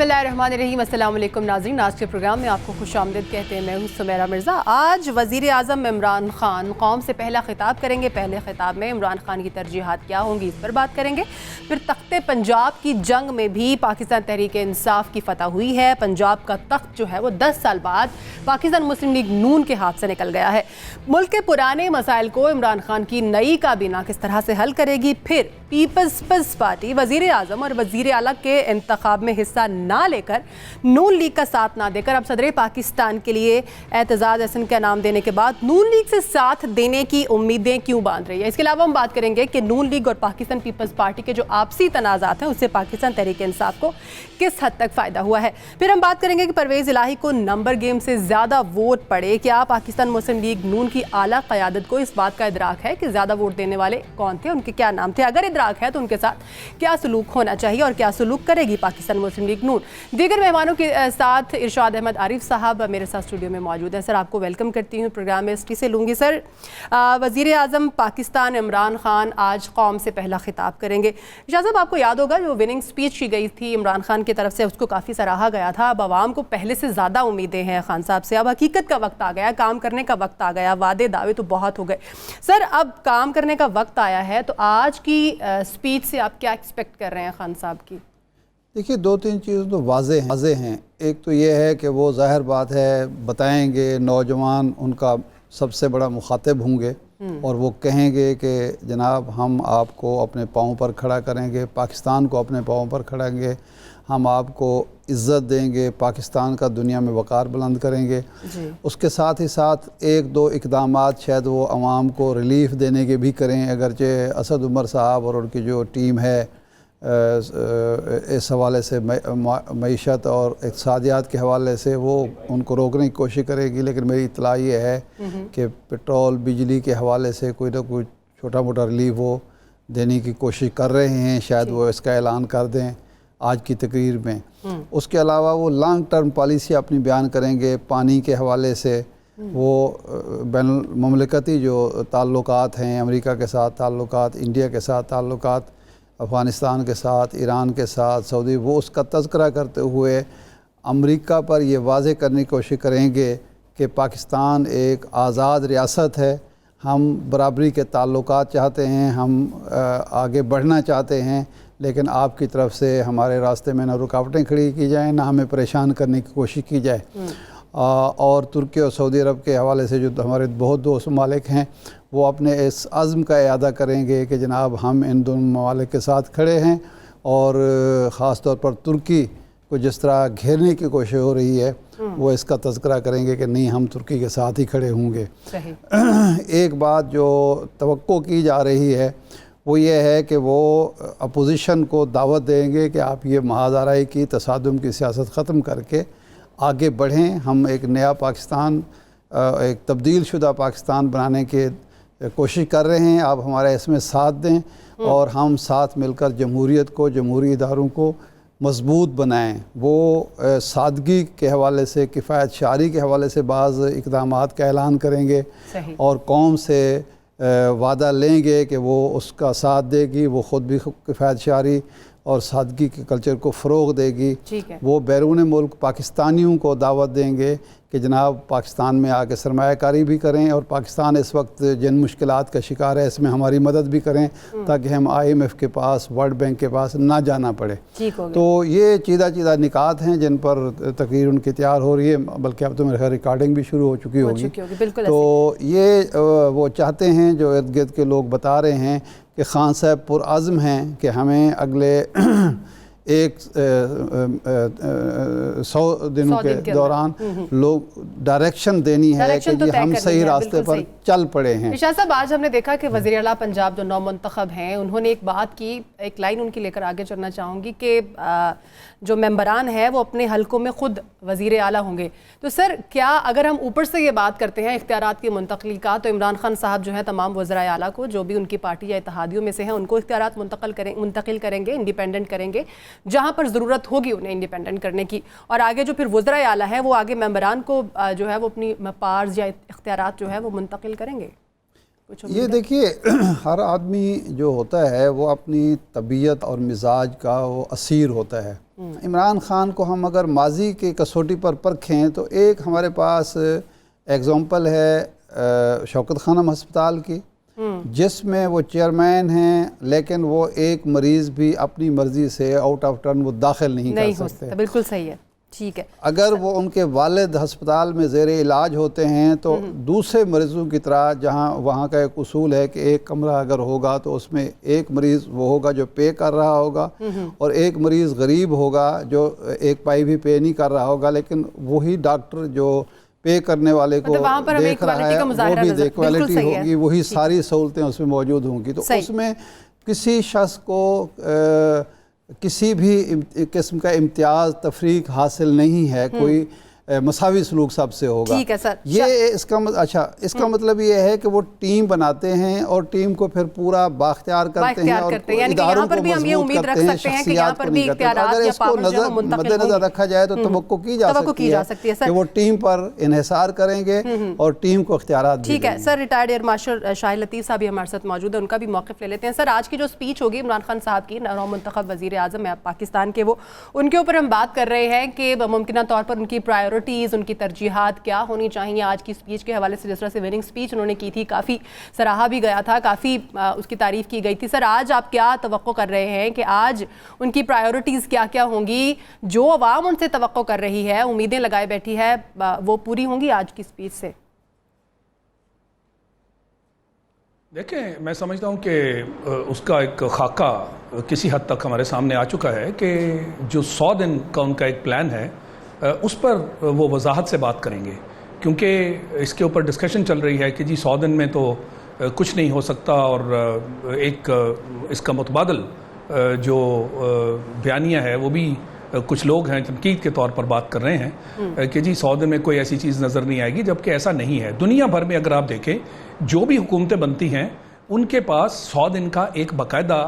बिस्मिल्लाहिर्रहमानिर्रहीम। अस्सलाम वालेकुम नाज़रीन, आज के प्रोग्राम में आपको खुशामदीद कहते हैं। मैं हूँ सुमेरा मिर्ज़ा। आज वज़ीर आज़म इमरान ख़ान कौम से पहला ख़िताब करेंगे। पहले ख़िताब में इमरान ख़ान की तरजीहात क्या होंगी, इस पर बात करेंगे। फिर तख्ते पंजाब की जंग में भी पाकिस्तान तहरीक इंसाफ की फतह हुई है। पंजाब का तख्त जो है वो 10 साल बाद पाकिस्तान मुस्लिम लीग नून के हाथ से निकल गया है। मुल्क के पुराने मसाइल को इमरान ख़ान की नई काबीना किस तरह से हल करेगी। फिर पीपल्स पार्टी वज़ीर आज़म और वज़ीर आला के इंतखाब में हिस्सा ना लेकर नून लीग का साथ ना देकर अब सदर पाकिस्तान के लिए एतजाज़ हसन का नाम देने के बाद नून लीग से साथ देने की उम्मीदें क्यों बांध रही है। इसके अलावा हम बात करेंगे कि नून लीग और पाकिस्तान पीपल्स पार्टी के जो आपसी तनाज़ात हैं उससे पाकिस्तान तहरीक इंसाफ को किस हद तक फ़ायदा हुआ है। फिर हम बात करेंगे कि परवेज़ इलाही को नंबर गेम से ज़्यादा वोट पड़े। क्या पाकिस्तान मुस्लिम लीग नून की आला क़यादत को इस बात का इदराक है कि ज़्यादा वोट देने वाले कौन थे, उनके क्या नाम थे। अगर इदराक है तो उनके साथ क्या सलूक होना चाहिए और क्या सलूक करेगी पाकिस्तान मुस्लिम लीग नून। दीगर मेहमानों के साथ इरशाद अहमद आरिफ साहब मेरे साथ स्टूडियो में मौजूद है। सर, आपको वेलकम करती हूँ प्रोग्राम में। एसटी से लूँगी। सर, वज़ीर आज़म पाकिस्तान इमरान ख़ान आज कौम से पहला ख़िताब करेंगे। इरशाद साहब, आपको याद होगा जो विनिंग स्पीच की गई थी इमरान ख़ान की तरफ से, उसको काफ़ी सराहा गया था। अब आवाम को पहले से ज़्यादा उम्मीदें हैं ख़ान साहब से। अब हकीकत का वक्त आ गया, काम करने का वक्त आ गया। वादे दावे तो बहुत हो गए। सर, अब काम करने का वक्त आया है, तो आज की स्पीच से आप क्या एक्सपेक्ट कर रहे हैं ख़ान साहब की? देखिए, दो तीन चीज़ें तो वाज़े हैं। एक तो ये है कि वो ज़ाहिर बात है बताएंगे, नौजवान उनका सबसे बड़ा मुखातिब होंगे और वो कहेंगे कि जनाब हम आपको अपने पाँव पर खड़ा करेंगे, पाकिस्तान को अपने पाँव पर खड़ाएंगे, हम आपको इज़्ज़त देंगे, पाकिस्तान का दुनिया में वक़ार बुलंद करेंगे। उसके साथ ही साथ एक दो इक़दामात शायद वो आवाम को रिलीफ़ देने के भी करें। अगरचे असद उमर साहब और उनकी जो टीम है इस हवाले से मईशत और इक़्तिसादियात के हवाले से वो उनको रोकने की कोशिश करेगी, लेकिन मेरी इत्तला ये है कि पेट्रोल बिजली के हवाले से कोई ना कोई छोटा मोटा रिलीफ वो देने की कोशिश कर रहे हैं। शायद वो इसका ऐलान कर दें आज की तकरीर में। उसके अलावा वो लॉन्ग टर्म पॉलिसी अपनी बयान करेंगे। पानी के हवाले से वो बैनुल ममलकती जो ताल्लुकात हैं, अमेरिका के साथ ताल्लुकात, इंडिया के साथ ताल्लुकात, अफ़गानिस्तान के साथ, ईरान के साथ, सऊदी, वो उसका तज़किरा करते हुए अमेरिका पर ये वाज़े करने की कोशिश करेंगे कि पाकिस्तान एक आज़ाद रियासत है, हम बराबरी के ताल्लुकात चाहते हैं, हम आगे बढ़ना चाहते हैं, लेकिन आपकी तरफ से हमारे रास्ते में ना रुकावटें खड़ी की जाएँ, ना हमें परेशान करने की कोशिश की जाए। और तुर्की और सऊदी अरब के हवाले से जो हमारे बहुत दोस्त ममालिक हैं वो अपने इस अज़्म का इरादा करेंगे कि जनाब हम इन दोनों ममालिक के साथ खड़े हैं। और ख़ास तौर पर तुर्की को जिस तरह घेरने की कोशिश हो रही है वो इसका तज़किरा करेंगे कि नहीं, हम तुर्की के साथ ही खड़े होंगे। एक बात जो तवक्को की जा रही है वो ये है कि वो अपोजिशन को दावत देंगे कि आप ये महाज़ाराई की तसादुम की सियासत ख़त्म करके आगे बढ़ें। हम एक नया पाकिस्तान, एक तब्दील शुदा पाकिस्तान बनाने के कोशिश कर रहे हैं, आप हमारा इसमें साथ दें और हम साथ मिलकर जमहूरियत को, जमहूरी इदारों को मजबूत बनाएं। वो सादगी के हवाले से, किफ़ायत शारी के हवाले से बाज़ इक़दामात का ऐलान करेंगे और कौम से वादा लेंगे कि वो उसका साथ देगी, वो ख़ुद भी किफ़ायत शारी और सादगी के कल्चर को फ़रोग़ देगी। वो बैरून मुल्क पाकिस्तानियों को दावत देंगे कि जनाब पाकिस्तान में आके सरमायाकारी भी करें और पाकिस्तान इस वक्त जिन मुश्किलात का शिकार है इसमें हमारी मदद भी करें ताकि हम IMF के पास, वर्ल्ड बैंक के पास ना जाना पड़े। तो ये चीज़ा निकात हैं जिन पर तकरीर उनकी तैयार हो रही है, बल्कि अब तो मेरे ख्याल रिकॉर्डिंग भी शुरू हो चुकी होगी। तो ये वो चाहते हैं, जो इर्द गिर्द के लोग बता रहे हैं कि ख़ान साहब पुरअज़्म हैं कि हमें अगले 100 दिनों के दौरान लोग डायरेक्शन देनी है कि तो हम सही रास्ते पर चल पड़े हैं। इरशाद साहब, आज हमने देखा कि वज़ीर आला पंजाब जो नौ मुंतखब हैं उन्होंने एक बात की, एक लाइन उनकी लेकर आगे चलना चाहूँगी कि जो मेंबरान है वो अपने हलकों में ख़ुद वज़ीर आला होंगे। तो सर, क्या अगर हम ऊपर से ये बात करते हैं इख्तियारात की मुंतकली का, तो इमरान खान साहब जो है तमाम वज़राए आला को, जो भी उनकी पार्टी या इत्तेहादियों में से हैं, उनको इख्तियारात मुंतकिल करेंगे, इंडिपेंडेंट करेंगे जहाँ पर ज़रूरत होगी उन्हें इंडिपेंडेंट करने की, और आगे जो फिर वज़राए आला है वो आगे मेंबरान को जो है वो अपनी पावर्स या इख्तियारात जो है वो मुंतकिल करेंगे। ये देखिए, हर आदमी जो होता है वो अपनी तबीयत और मिजाज का वो असीर होता है। عمران خان کو ہم اگر ماضی کی کسوٹی پر پرکھیں تو ایک ہمارے پاس ایگزامپل ہے شوکت خانم ہسپتال کی، جس میں وہ چیئرمین ہیں لیکن وہ ایک مریض بھی اپنی مرضی سے آؤٹ آف ٹرن وہ داخل نہیں کر سکتے۔ بالکل صحیح ہے، ٹھیک ہے۔ اگر وہ ان کے والد ہسپتال میں زیر علاج ہوتے ہیں تو دوسرے مریضوں کی طرح، جہاں وہاں کا ایک اصول ہے کہ ایک کمرہ اگر ہوگا تو اس میں ایک مریض وہ ہوگا جو پے کر رہا ہوگا اور ایک مریض غریب ہوگا جو ایک پائی بھی پے نہیں کر رہا ہوگا، لیکن وہی ڈاکٹر جو پے کرنے والے کو دیکھ رہا ہے وہ بھی دیکھ کوالٹی ہوگی، وہی ساری سہولتیں اس میں موجود ہوں گی۔ تو اس میں کسی شخص کو کسی بھی قسم کا امتیاز تفریق حاصل نہیں ہے، کوئی مساوی سلوک سب سے ہوگا۔ ٹھیک ہے سر، یہ اس کا مطلب یہ ہے کہ وہ ٹیم بناتے ہیں اور ٹیم کو پھر پورا بااختیار کرتے ہیں اور اداروں کو مضبوط کرتے ہیں، شخصیات کو نہیں کرتے۔ اگر اس کو مد نظر رکھا جائے تو توقع کی جا سکتی ہے کہ وہ ٹیم پر انحصار کریں گے اور ٹیم کو اختیارات دیں گے۔ ٹھیک ہے سر، ریٹائرڈ ایئر مارشل شاہد لطیف صاحب بھی ہمارے ساتھ موجود ہیں، ان کا بھی موقف لے لیتے ہیں۔ سر، آج کی جو سپیچ ہوگی عمران خان صاحب کی، نو منتخب وزیر اعظم پاکستان کے، وہ ان کے اوپر ہم بات کر رہے ہیں کہ ممکنہ طور پر ان کی پرائیورٹیز، ان کی ترجیحات کیا ہونی چاہیے۔ آج کی سپیچ کے حوالے سے جس طرح سے وننگ سپیچ انہوں نے کی تھی، کافی سراہا بھی گیا تھا، کافی اس کی تعریف کی گئی تھی۔ سر، آج آپ کیا توقع کر رہے ہیں کہ آج ان کی پرائیورٹیز کیا کیا ہوں گی، جو عوام ان سے توقع کر رہی ہے، امیدیں لگائے بیٹھی ہے، وہ پوری ہوں گی آج کی سپیچ سے؟ دیکھیں، میں سمجھتا ہوں کہ اس کا ایک خاکہ کسی حد تک ہمارے سامنے آ چکا ہے کہ جو 100 دن کا ان کا ایک پلان ہے اس پر وہ وضاحت سے بات کریں گے، کیونکہ اس کے اوپر ڈسکشن چل رہی ہے کہ جی 100 دن میں تو کچھ نہیں ہو سکتا، اور ایک اس کا متبادل جو بیانیہ ہے وہ بھی کچھ لوگ ہیں تنقید کے طور پر بات کر رہے ہیں کہ جی 100 دن میں کوئی ایسی چیز نظر نہیں آئے گی، جبکہ ایسا نہیں ہے۔ دنیا بھر میں اگر آپ دیکھیں جو بھی حکومتیں بنتی ہیں ان کے پاس 100 دن کا ایک باقاعدہ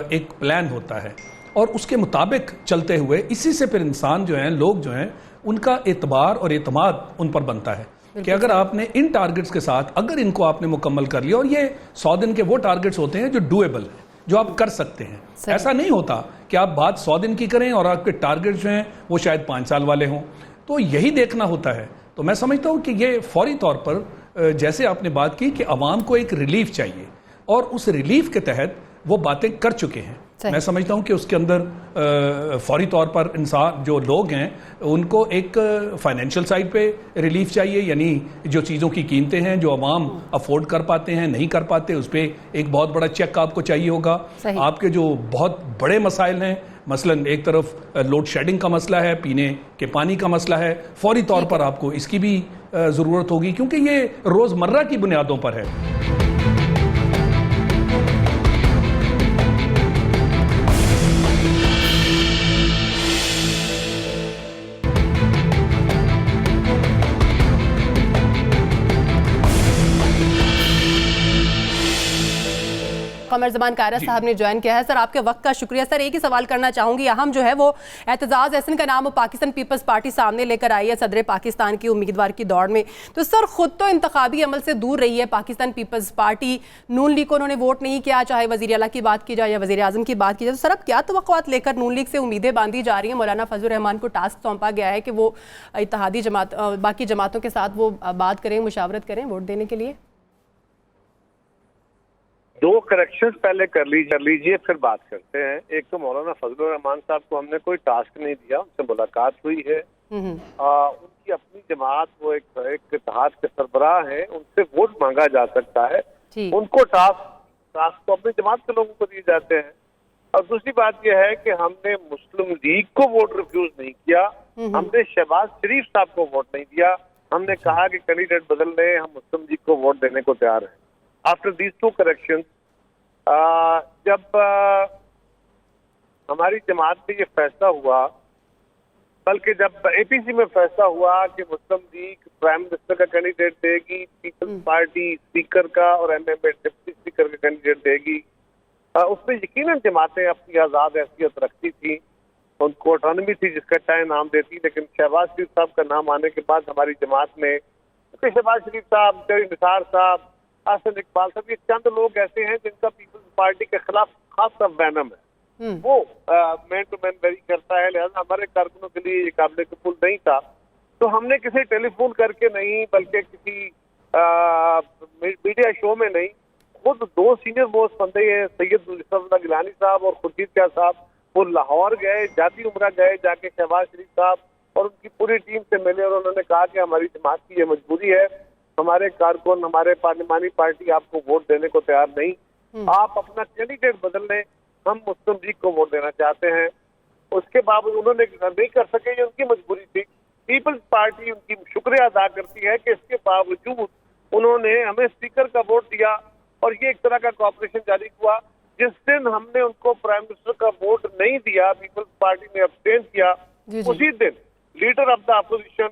ایک پلان ہوتا ہے، اور اس کے مطابق چلتے ہوئے اسی سے پھر انسان جو ہیں، لوگ جو ہیں، ان کا اعتبار اور اعتماد ان پر بنتا ہے کہ اگر آپ نے ان ٹارگٹس کے ساتھ اگر ان کو آپ نے مکمل کر لیا، اور یہ 100 دن کے وہ ٹارگٹس ہوتے ہیں جو ڈویبل ہیں، جو آپ کر سکتے ہیں۔ ایسا نہیں ہوتا کہ آپ بات 100 دن کی کریں اور آپ کے ٹارگٹ جو ہیں وہ شاید 5 سال والے ہوں، تو یہی دیکھنا ہوتا ہے۔ تو میں سمجھتا ہوں کہ یہ فوری طور پر جیسے آپ نے بات کی کہ عوام کو ایک ریلیف چاہیے، اور اس ریلیف کے تحت وہ باتیں کر چکے ہیں۔ میں سمجھتا ہوں کہ اس کے اندر فوری طور پر انسان جو لوگ ہیں ان کو ایک فائنینشیل سائڈ پہ ریلیف چاہیے، یعنی جو چیزوں کی قیمتیں ہیں جو عوام افورڈ کر پاتے ہیں، نہیں کر پاتے، اس پہ ایک بہت بڑا چیک آپ کو چاہیے ہوگا۔ آپ کے جو بہت بڑے مسائل ہیں، مثلا ایک طرف لوڈ شیڈنگ کا مسئلہ ہے، پینے کے پانی کا مسئلہ ہے، فوری طور پر آپ کو اس کی بھی ضرورت ہوگی، کیونکہ یہ روزمرہ کی بنیادوں پر ہے۔ قمر زمان کائرہ صاحب نے جوائن کیا ہے۔ سر، آپ کے وقت کا شکریہ۔ سر، ایک ہی سوال کرنا چاہوں گی، اہم جو ہے وہ اعتزاز احسن کا نام پاکستان پیپلز پارٹی سامنے لے کر آئی ہے صدر پاکستان کی امیدوار کی دوڑ میں، تو سر خود تو انتخابی عمل سے دور رہی ہے پاکستان پیپلز پارٹی، نون لیگ کو انہوں نے ووٹ نہیں کیا، چاہے وزیر اعلیٰ کی بات کی جائے یا وزیر اعظم کی بات کی جائے، تو سر اب کیا توقعات لے کر نون لیگ سے امیدیں باندھی جا رہی ہیں؟ مولانا فضل الرحمان کو ٹاسک سونپا گیا ہے کہ وہ اتحادی جماعت باقی جماعتوں کے ساتھ وہ بات کریں، مشاورت کریں ووٹ دینے کے لیے۔ 2 کریکشنز پہلے کر لیجئے پھر بات کرتے ہیں۔ ایک تو مولانا فضل الرحمان صاحب کو ہم نے کوئی ٹاسک نہیں دیا، ان سے ملاقات ہوئی ہے، ان کی اپنی جماعت، وہ ایک اتحاد کے سربراہ ہیں، ان سے ووٹ مانگا جا سکتا ہے، ان کو ٹاسک تو اپنی جماعت کے لوگوں کو دیے جاتے ہیں۔ اور دوسری بات یہ ہے کہ ہم نے مسلم لیگ کو ووٹ ریفیوز نہیں کیا، ہم نے شہباز شریف صاحب کو ووٹ نہیں دیا، ہم نے کہا کہ کینڈیڈیٹ بدل لیں، ہم مسلم لیگ کو ووٹ دینے کو تیار ہیں۔ آفٹر دیز 2 کریکشنز، جب ہماری جماعت میں یہ فیصلہ ہوا، بلکہ جب اے پی سی میں فیصلہ ہوا کہ مسلم لیگ پرائم منسٹر کا کینڈیڈیٹ دے گی، پیپلز پارٹی اسپیکر کا اور ایم ایم اے ڈپٹی اسپیکر کا کینڈیڈیٹ دے گی، اس میں یقیناً جماعتیں اپنی آزاد حیثیت رکھتی تھیں، ان کو آٹونومی تھی جس کا چاہے نام دیتی، لیکن شہباز شریف صاحب کا نام آنے کے بعد ہماری جماعت میں شہباز شریف صاحب، نثار صاحب، حسن اقبال صاحب، یہ چند لوگ ایسے ہیں جن کا پیپلز پارٹی کے خلاف خاص وینم ہے، वो मैन टू मैन वेरी करता है, लिहाजा हमारे कारकुनों के लिए ये काबिल कबूल नहीं था। तो हमने किसी टेलीफोन करके नहीं, बल्कि किसी मीडिया शो में नहीं, खुद 2 सीनियर मोस्ट बंदे हैं, सैयद इस्फत गिलानी साहब और खुर्शीद शाह साहब, वो लाहौर गए, जाती उमरा गए, जाके शहबाज शरीफ साहब और उनकी पूरी टीम से मिले और उन्होंने कहा कि हमारी जमात की ये मजबूरी है, हमारे कारकुन, हमारे पार्लिमानी पार्टी आपको वोट देने को तैयार नहीं, आप अपना कैंडिडेट बदल लें, हम मुस्लिम लीग को वोट देना चाहते हैं। उसके बावजूद उन्होंने नहीं कर सके, ये उनकी मजबूरी थी। पीपल्स पार्टी उनकी शुक्रिया अदा करती है कि इसके बावजूद उन्होंने हमें स्पीकर का वोट दिया और ये एक तरह का कॉपरेशन जारी हुआ। जिस दिन हमने उनको प्राइम मिनिस्टर का वोट नहीं दिया, पीपल्स पार्टी ने अब्सटेन किया, उसी दिन leader of the opposition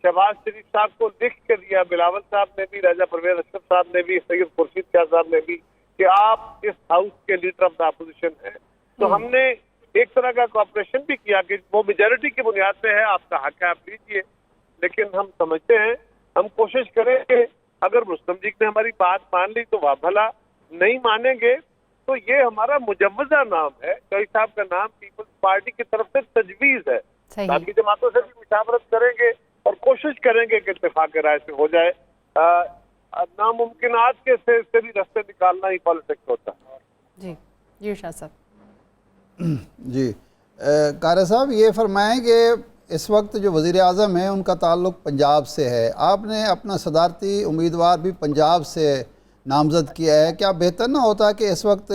Shahbaz Sharif sahab को लिख के दिया, बिलावल साहब ने भी, राजा परवेज अशरफ साहब ने भी, सैयद खुर्शीद शाह साहब ने भी, कि आप इस हाउस के लीडर ऑफ द अपोजिशन हैं। तो हमने एक तरह का कॉपरेशन भी किया कि वो मेजॉरिटी की बुनियाद पे है, आपका हक है, आप लीजिए। लेकिन हम समझते हैं, हम कोशिश करें कि अगर मुस्लिम लीग ने हमारी बात मान ली तो वाह भला, नहीं मानेंगे तो ये हमारा मुजव्वजा नाम है, चौधरी साहब का नाम पीपल्स पार्टी की तरफ से तजवीज है। बाकी जमातों से भी मुशावरत करेंगे और कोशिश करेंगे कि इत्तेफाक राय से हो जाए। नामुमकिनात के से भी रास्ते निकालना ही पॉलिटिक्स होता है। जी शाह साहब। जी कारी साहब, ये फरमाएं कि इस वक्त जो वज़ीर आज़म हैं उनका ताल्लुक़ पंजाब से है, आपने अपना सदारती उम्मीदवार भी पंजाब से नामज़द किया है, क्या बेहतर ना होता कि इस वक्त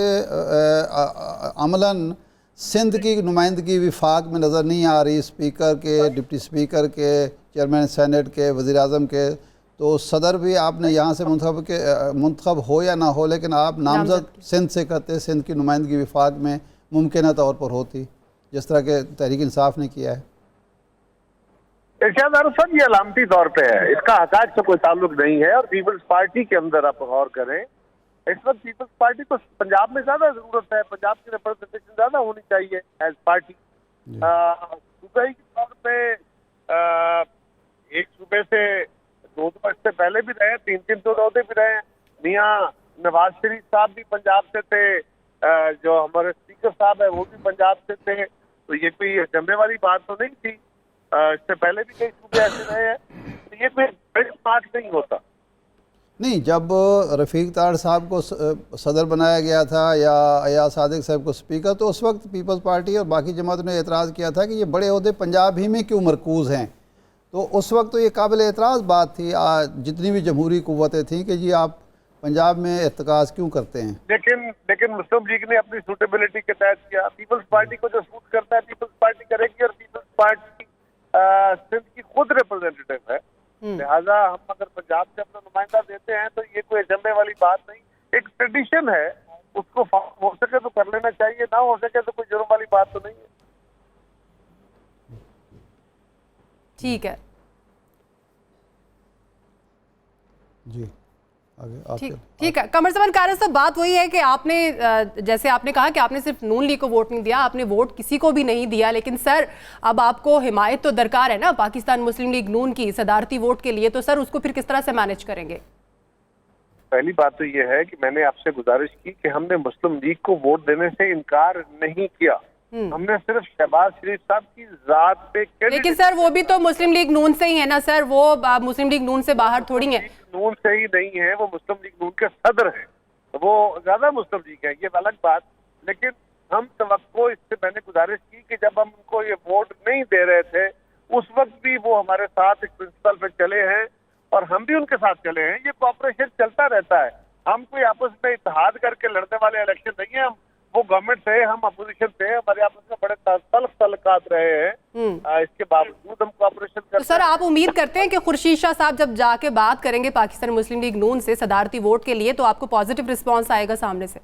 अमलन सिंध की नुमाइंदगी विफाक में नज़र नहीं आ रही, स्पीकर के, डिप्टी स्पीकर के, चेयरमैन सेनेट के, वज़ीर आज़म के, तो सदर भी आपने यहाँ से मुंतखब हो या ना हो, लेकिन आप नामज़द सिंध से करते, सिंध की नुमाइंदगी विफाक में मुमकिन तौर पर होती, जिस तरह के तहरीक इंसाफ ने किया है। इरशाद अरसद ये अलामती तौर पे है, इसका हक़ाक़ से कोई ताल्लुक नहीं है। और पीपल्स पार्टी के अंदर आप गौर करें, इस वक्त पीपल्स पार्टी को पंजाब में ज्यादा जरूरत है, पंजाब की रिप्रेजेंटेशन ज्यादा होनी चाहिए एज पार्टी। सूबाई के तौर पे एक सूबे से 2 इससे पहले भी रहे, 3 तो रौदे भी रहे। मियाँ नवाज शरीफ साहब भी पंजाब से थे, जो हमारे स्पीकर साहब है वो भी पंजाब से थे, तो ये कोई अचंभे वाली बात तो नहीं थी। इससे पहले भी कई सूबे ऐसे रहे हैं, तो ये कोई बड़ी बात नहीं होता। नहीं, जब रफ़ीक तार साहब को सदर बनाया गया था या अयाज सादिक साहब को स्पीकर, तो उस वक्त पीपल्स पार्टी और बाकी जमातों ने एतराज़ किया था कि ये बड़े ओहदे पंजाब ही में क्यों मरकूज़ हैं। तो उस वक्त तो ये काबिल एतराज़ बात थी, जितनी भी जमहूरी क़ुव्वतें थीं, कि जी आप पंजाब में इर्तिकाज़ क्यों करते हैं। लेकिन मुस्लिम लीग ने अपनी सूटेबिलिटी के तहत किया। पीपल्स पार्टी को जो सूट करता है पीपल्स पार्टी करेगी, और पीपल्स पार्टी सिंध की खुद रिप्रेजेंटेटिव है, लिहाजा हम अगर पंजाब से अपना नुमाइंदा देते हैं तो ये कोई अचंभे वाली बात नहीं। एक ट्रेडिशन है, उसको हो सके तो कर लेना चाहिए, ना हो सके तो कोई जुर्म वाली बात तो नहीं है। ठीक है जी, आगे ठीक है। कमर ज़मान कारी साहब, बात वही है कि आपने जैसे आपने कहा कि आपने सिर्फ नून लीग को वोट नहीं दिया, आपने वोट किसी को भी नहीं दिया, लेकिन सर अब आपको हिमायत तो दरकार है ना पाकिस्तान मुस्लिम लीग नून की सदारती वोट के लिए, तो सर उसको फिर किस तरह से मैनेज करेंगे? पहली बात तो ये है कि मैंने आपसे गुजारिश की कि हमने मुस्लिम लीग को वोट देने से इनकार नहीं किया, हमने सिर्फ शहबाज शरीफ साहब की जात पे। लेकिन सर वो भी तो मुस्लिम लीग नून से ही है ना सर, वो मुस्लिम लीग नून से बाहर थोड़ी है। नून से ही नहीं है, वो मुस्लिम लीग नून के सदर है, वो ज्यादा मुस्लिम लीग है, ये अलग बात। लेकिन हम तवक्को, इससे मैंने गुजारिश की कि जब हम उनको ये वोट नहीं दे रहे थे उस वक्त भी वो हमारे साथ एक प्रिंसिपल पे चले हैं और हम भी उनके साथ चले हैं। ये कॉपरेशन चलता रहता है, हम कोई आपस में इत्तेहाद करके लड़ने वाले इलेक्शन नहीं है। हम वो गवर्नमेंट से, हम अपोजिशन से, हमारे आपस में बड़े तल्ख तल्लुकात रहे हैं, इसके बावजूद हम कोऑपरेशन करते हैं। तो सर आप उम्मीद करते हैं कि खुर्शीद शाह साहब जब जाके बात करेंगे पाकिस्तान मुस्लिम लीग नून से सदारती वोट के लिए, तो आपको पॉजिटिव रिस्पांस आएगा सामने से?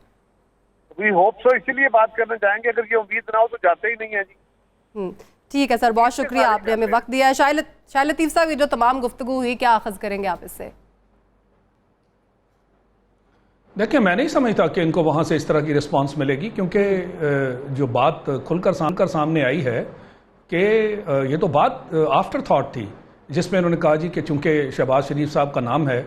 वी होप सो, इसीलिए बात करने जाएंगे। अगर ये उम्मीद ना हो तो जाते ही नहीं है जी। ठीक है सर, बहुत शुक्रिया, आपने हमें वक्त दिया है। शाह लतीफ़ साहब, ये जो तमाम गुफ्तगू हुई, क्या अखज़ करेंगे आप इससे? देखिए, मैं नहीं समझता कि इनको वहाँ से इस तरह की रिस्पांस मिलेगी, क्योंकि जो बात खुलकर सामने आई है कि ये तो बात आफ्टर थॉट थी, जिसमें उन्होंने कहा जी कि चूंकि शहबाज शरीफ साहब का नाम है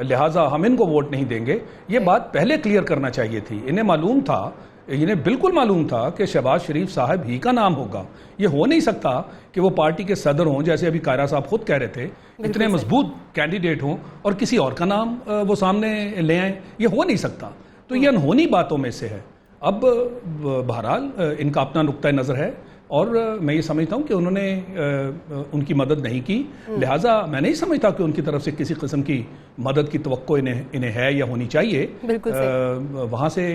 लिहाजा हम इनको वोट नहीं देंगे। ये बात पहले क्लियर करना चाहिए थी। इन्हें मालूम था انہیں بالکل معلوم تھا کہ شہباز شریف صاحب ہی کا نام ہوگا. یہ ہو نہیں سکتا کہ وہ پارٹی کے صدر ہوں, جیسے ابھی قائرہ صاحب خود کہہ رہے تھے, اتنے مضبوط کینڈیڈیٹ ہوں اور کسی اور کا نام وہ سامنے لے آئیں. یہ ہو نہیں سکتا. تو یہ انہونی باتوں میں سے ہے. اب بہرحال ان کا اپنا نقطہ نظر ہے اور میں یہ سمجھتا ہوں کہ انہوں نے ان کی مدد نہیں کی, لہٰذا میں نہیں سمجھتا کہ ان کی طرف سے کسی قسم کی مدد کی توقع انہیں ہے یا ہونی چاہیے. وہاں سے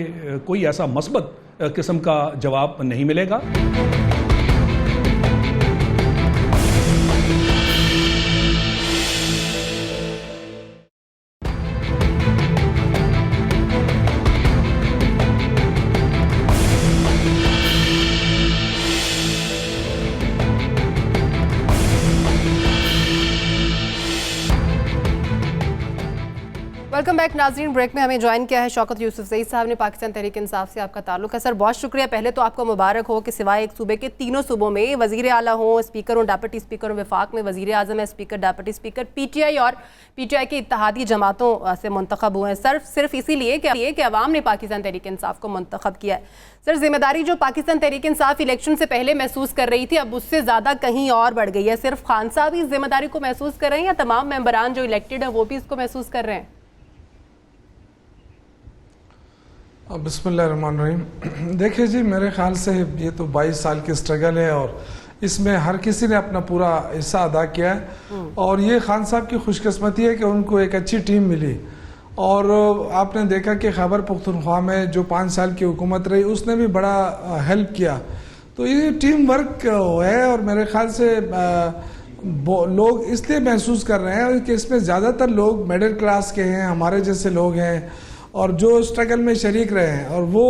کوئی ایسا مثبت قسم کا جواب نہیں ملے گا. ویلکم بیک ناظرین. بریک میں ہمیں جوائن کیا ہے شوکت یوسف زئی صاحب نے. پاکستان تحریک انصاف سے آپ کا تعلق ہے. سر بہت شکریہ. پہلے تو آپ کو مبارک ہو کہ سوائے ایک صوبے کے تینوں صوبوں میں وزیر اعلیٰ ہوں, اسپیکر ہوں, ڈپٹی اسپیکر ہوں, وفاق میں وزیر اعظم ہے, speaker, deputy speaker P T I اور پی ٹی آئی کے اتحادی جماعتوں سے منتخب ہوئے ہیں صرف اسی لیے کہ عوام نے پاکستان تحریک انصاف کو منتخب کیا ہے. سر ذمہ داری جو پاکستان تحریک انصاف الیکشن سے پہلے محسوس کر رہی تھی اب اس سے زیادہ کہیں اور بڑھ گئی ہے. صرف خان صاحب ہی اس ذمہ داری کو محسوس کر رہے ہیں یا تمام ممبران جو الیکٹڈ ہیں وہ بھی اس کو محسوس کر رہے ہیں؟ بسم اللہ الرحمن الرحیم. دیکھیں جی, میرے خیال سے یہ تو 22 سال کی سٹرگل ہے اور اس میں ہر کسی نے اپنا پورا حصہ ادا کیا ہے اور یہ خان صاحب کی خوش قسمتی ہے کہ ان کو ایک اچھی ٹیم ملی. اور آپ نے دیکھا کہ خیبر پختونخوا میں جو 5 سال کی حکومت رہی اس نے بھی بڑا ہیلپ کیا. تو یہ ٹیم ورک ہے اور میرے خیال سے لوگ اس لیے محسوس کر رہے ہیں کہ اس میں زیادہ تر لوگ میڈل کلاس کے ہیں, ہمارے جیسے لوگ ہیں اور جو اسٹرگل میں شریک رہے ہیں, اور وہ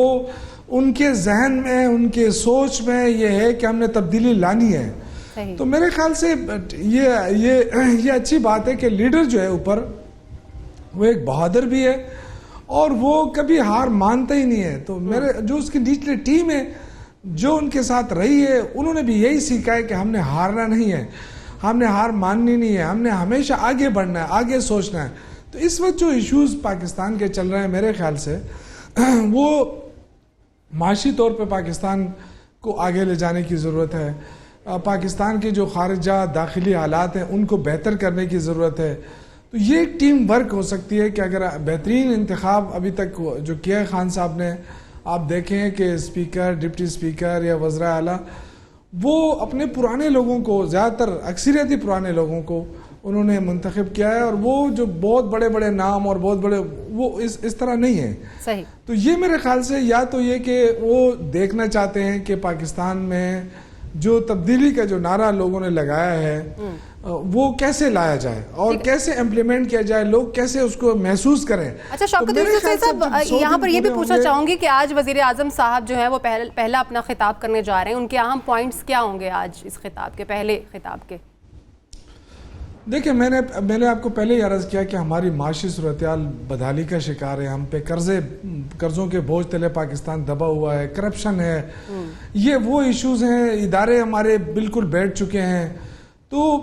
ان کے ذہن میں, ان کے سوچ میں یہ ہے کہ ہم نے تبدیلی لانی ہے. تو میرے خیال سے یہ اچھی بات ہے کہ لیڈر جو ہے اوپر وہ ایک بہادر بھی ہے اور وہ کبھی ہار مانتا ہی نہیں ہے. تو میرے جو اس کی نیچلی ٹیم ہے جو ان کے ساتھ رہی ہے انہوں نے بھی یہی سیکھا ہے کہ ہم نے ہارنا نہیں ہے, ہم نے ہار ماننی نہیں ہے, ہم نے ہمیشہ آگے بڑھنا ہے, آگے سوچنا ہے. تو اس وقت جو ایشوز پاکستان کے چل رہے ہیں میرے خیال سے وہ معاشی طور پہ پاکستان کو آگے لے جانے کی ضرورت ہے. پاکستان کے جو خارجہ داخلی حالات ہیں ان کو بہتر کرنے کی ضرورت ہے. تو یہ ایک ٹیم ورک ہو سکتی ہے کہ اگر بہترین انتخاب ابھی تک جو کیا ہے خان صاحب نے, آپ دیکھیں کہ اسپیکر, ڈپٹی اسپیکر یا وزراء اعلیٰ وہ اپنے پرانے لوگوں کو, زیادہ تر اکثریتی پرانے لوگوں کو انہوں نے منتخب کیا ہے. اور وہ جو بہت بڑے بڑے نام اور بہت بڑے وہ اس طرح نہیں ہیں. صحیح. تو یہ میرے خیال سے یا تو یہ کہ وہ دیکھنا چاہتے ہیں کہ پاکستان میں جو تبدیلی کا جو نعرہ لوگوں نے لگایا ہے وہ کیسے لایا جائے اور کیسے امپلیمنٹ کیا جائے, لوگ کیسے اس کو محسوس کریں. اچھا شوکت یوسف صاحب, یہاں پر یہ بھی پوچھنا چاہوں گی کہ آج وزیر اعظم صاحب جو ہیں وہ پہلا اپنا خطاب کرنے جا رہے ہیں, ان کے اہم پوائنٹس کیا ہوں گے آج اس خطاب کے, پہلے خطاب کے؟ دیکھیں میں نے آپ کو پہلے ہی عرض کیا کہ ہماری معاشی صورتحال بدحالی کا شکار ہے, ہم پہ قرضوں کے بوجھ تلے پاکستان دبا ہوا ہے, کرپشن ہے, یہ وہ ایشوز ہیں, ادارے ہمارے بالکل بیٹھ چکے ہیں. تو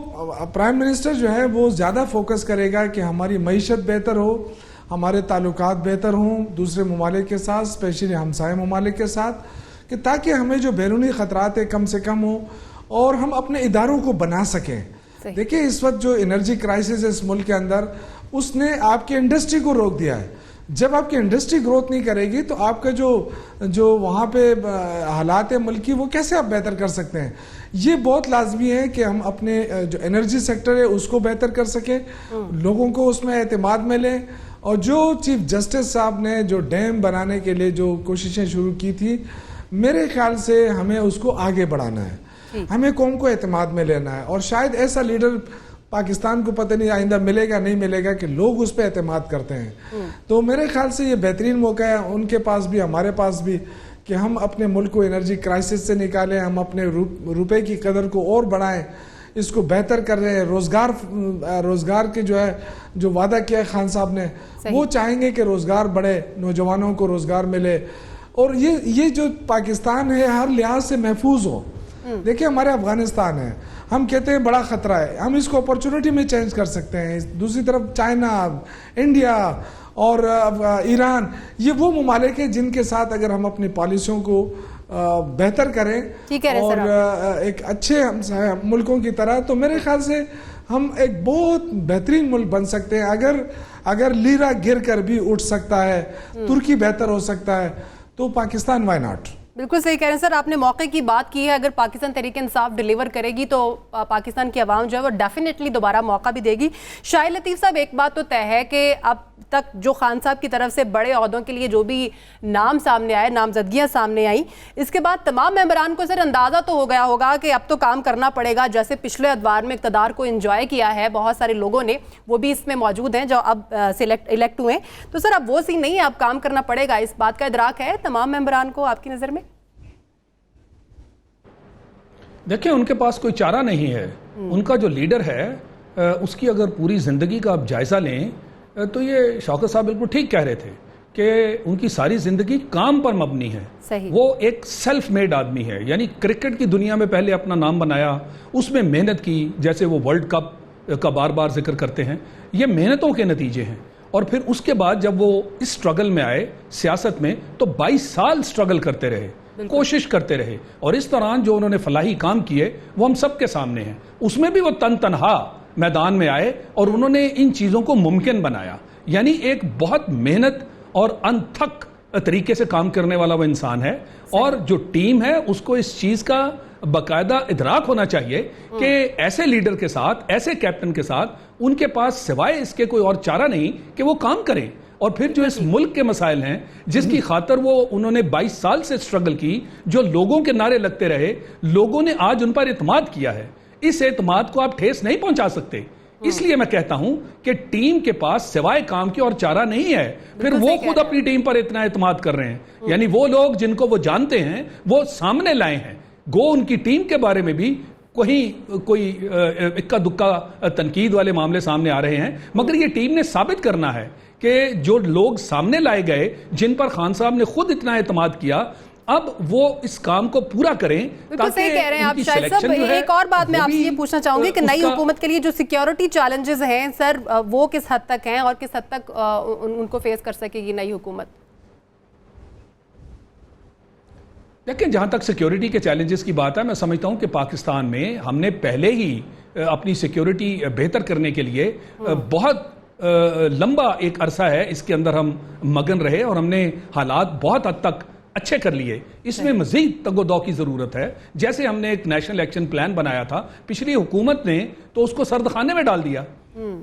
پرائم منسٹر جو ہے وہ زیادہ فوکس کرے گا کہ ہماری معیشت بہتر ہو, ہمارے تعلقات بہتر ہوں دوسرے ممالک کے ساتھ, اسپیشلی ہمسائے ممالک کے ساتھ, کہ تاکہ ہمیں جو بیرونی خطرات ہیں کم سے کم ہوں اور ہم اپنے اداروں کو بنا سکیں. دیکھیں اس وقت جو انرجی کرائسس ہے اس ملک کے اندر, اس نے آپ کی انڈسٹری کو روک دیا ہے. جب آپ کی انڈسٹری گروتھ نہیں کرے گی تو آپ کا جو وہاں پہ حالات ہیں ملکی وہ کیسے آپ بہتر کر سکتے ہیں. یہ بہت لازمی ہے کہ ہم اپنے جو انرجی سیکٹر ہے اس کو بہتر کر سکیں, لوگوں کو اس میں اعتماد میں لیں. اور جو چیف جسٹس صاحب نے جو ڈیم بنانے کے لیے جو کوششیں شروع کی تھی, میرے خیال سے ہمیں اس کو آگے بڑھانا ہے, ہمیں قوم کو اعتماد میں لینا ہے. اور شاید ایسا لیڈر پاکستان کو پتہ نہیں آئندہ ملے گا نہیں ملے گا کہ لوگ اس پہ اعتماد کرتے ہیں. تو میرے خیال سے یہ بہترین موقع ہے ان کے پاس بھی ہمارے پاس بھی کہ ہم اپنے ملک کو انرجی کرائسس سے نکالیں, ہم اپنے روپے کی قدر کو اور بڑھائیں, اس کو بہتر کر رہے ہیں. روزگار کے جو وعدہ کیا ہے خان صاحب نے, وہ چاہیں گے کہ روزگار بڑھے, نوجوانوں کو روزگار ملے اور یہ جو پاکستان ہے ہر لحاظ سے محفوظ ہو. دیکھیں ہمارے افغانستان ہے, हम कहते हैं बड़ा खतरा है, हम इसको अपॉर्चुनिटी में चेंज कर सकते हैं। दूसरी तरफ चाइना, इंडिया और ईरान, ये वो ममालिक हैं जिनके साथ अगर हम अपनी पॉलिसियों को बेहतर करें और एक अच्छे मुल्कों की तरह, तो मेरे ख्याल से हम एक बहुत बेहतरीन मुल्क बन सकते हैं। अगर लीरा गिर कर भी उठ सकता है, तुर्की बेहतर हो सकता है, तो पाकिस्तान व्हाई नॉट। बिल्कुल सही कह रहे हैं सर, आपने मौके की बात की है। अगर पाकिस्तान तहरीक इंसाफ डिलीवर करेगी तो पाकिस्तान की आवाम जो है वो डेफिनेटली दोबारा मौका भी देगी। शाहिद लतीफ़ साहब, एक बात तो तय है कि अब तक जो खान साहब की तरफ से बड़े ओहदों के लिए जो भी नाम सामने आए, नामजदगियां सामने आई, इसके बाद तमाम मेंबरान को सर अंदाज़ा तो हो गया होगा कि अब तो काम करना पड़ेगा। जैसे पिछले अदवार में इक़्तिदार को एंजॉय किया है बहुत सारे लोगों ने, वो भी इसमें मौजूद हैं जो अब इलेक्ट हुए, तो सर अब वो सीन नहीं है, अब काम करना पड़ेगा। इस बात का इदराक है तमाम मेंबरान को आपकी नज़र में? देखिए, उनके पास कोई चारा नहीं है। उनका जो लीडर है उसकी अगर पूरी ज़िंदगी का आप जायज़ा लें तो ये शौकत साहब बिल्कुल ठीक कह रहे थे कि उनकी सारी ज़िंदगी काम पर मबनी है। सही। वो एक सेल्फ मेड आदमी है, यानी क्रिकेट की दुनिया में पहले अपना नाम बनाया, उसमें मेहनत की, जैसे वो वर्ल्ड कप का बार बार जिक्र करते हैं, ये मेहनतों के नतीजे हैं। और फिर उसके बाद जब वो इस स्ट्रगल में आए सियासत में, तो 22 साल स्ट्रगल करते रहे, कोशिश करते रहे, और इस दौरान जो उन्होंने फलाही काम किए वो हम सबके सामने हैं। उसमें भी वो तनहा मैदान में आए और उन्होंने इन चीज़ों को मुमकिन बनाया। यानी एक बहुत मेहनत और अनथक तरीके से काम करने वाला वो इंसान है। और जो टीम है उसको इस चीज़ का बाकायदा इदराक होना चाहिए कि ऐसे लीडर के साथ, ऐसे कैप्टन के साथ उनके पास सिवाय इसके कोई और चारा नहीं कि वो काम करें। और फिर जो इस मुल्क के मसाइल हैं जिसकी खातर वो उन्होंने 22 साल से स्ट्रगल की, जो लोगों के नारे लगते रहे, लोगों ने आज उन पर इत्माद किया है, इस एतमाद को आप ठेस नहीं पहुंचा सकते। इसलिए मैं कहता हूं कि टीम के पास सिवाय काम के और चारा नहीं है। फिर वो खुद अपनी टीम पर इतना एतमाद कर रहे हैं, यानी वो लोग जिनको वो जानते हैं वो सामने लाए हैं। गो उनकी टीम के बारे में भी कोई इक्का दुक्का तनकीद वाले मामले सामने आ रहे हैं, मगर ये टीम ने साबित करना है कि जो लोग सामने लाए गए, जिन पर खान साहब ने खुद इतना एतमाद किया, अब वो इस काम को पूरा करें। बिल्कुल सही कह रहे हैं आप शाहिद साहब। एक और बात मैं आपसे ये पूछना चाहूंगी कि नई हुकूमत के लिए जो सिक्योरिटी चैलेंजेस हैं सर, वो किस हद तक हैं और किस हद तक उनको फेस कर सकेगी नई हुकूमत? देखिए, जहां तक सिक्योरिटी के चैलेंजेस की बात है, मैं समझता हूं कि पाकिस्तान में हमने पहले ही अपनी सिक्योरिटी बेहतर करने के लिए बहुत लंबा एक अरसा है इसके अंदर हम मगन रहे और हमने हालात बहुत हद तक अच्छे कर लिए। इसमें मजीद तगोदौ की जरूरत है। जैसे हमने एक नेशनल एक्शन प्लान बनाया था, पिछली हुकूमत ने तो उसको सर्दखाने में डाल दिया,